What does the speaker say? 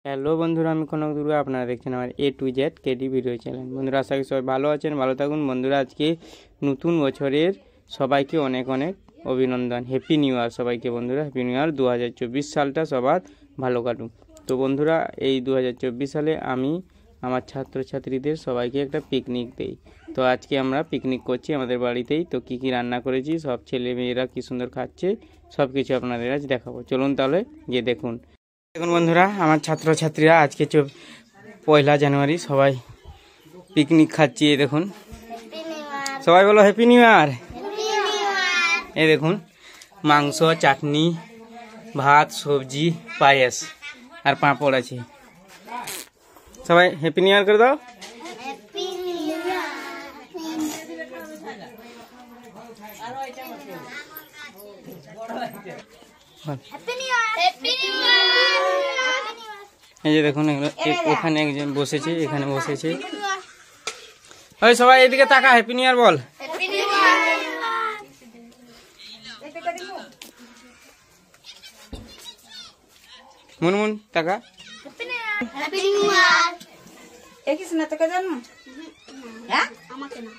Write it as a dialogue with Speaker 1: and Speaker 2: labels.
Speaker 1: Hello বন্ধুরা, আমি কনক দুর্গা। আপনারা দেখছেন আমার A to Z KD video channel. বন্ধুরা, আশা করি সবাই ভালো আছেন, ভালো থাকুন। বন্ধুরা, আজকে নতুন বছরের সবাইকে অনেক অনেক অভিনন্দন, হ্যাপি নিউ ইয়ার সবাইকে। বন্ধুরা, হ্যাপি নিউ ইয়ার। 2024 সালটা সবার ভালো কাটুক। তো বন্ধুরা, এই 2024 সালে আমি আমার ছাত্রছাত্রীদের সবাইকে একটা পিকনিক দেই। তো আজকে আমরা পিকনিক করছি আমাদের বাড়িতেই। তো কী কী রান্না করেছি, সব ছেলে মেয়েরা কী সুন্দর খাচ্ছে, সব কিছু আপনাদের আজ দেখাবো। চলুন তাহলে গিয়ে দেখুন। দেখুন বন্ধুরা, আমার ছাত্রছাত্রীরা আজকে 1 জানুয়ারি সবাই পিকনিক খাচ্ছি। এই দেখুন, সবাই বলো হ্যাপি নিউ ইয়ার। এই দেখুন, মাংস, চাটনি, ভাত, সবজি, পায়েস আর পাঁপড় আছে। সবাই হ্যাপি নিউ ইয়ার করে দাও। এই যে দেখুন, এখানে একজন বসেছে, এখানে বসেছে। ওই সবাই এদিকে তাকা, হ্যাপি নিউ ইয়ার বল। মুনমুন তাকা।
Speaker 2: Happy new year. একিস না তোকে জানো? হ্যাঁ আমাকে না।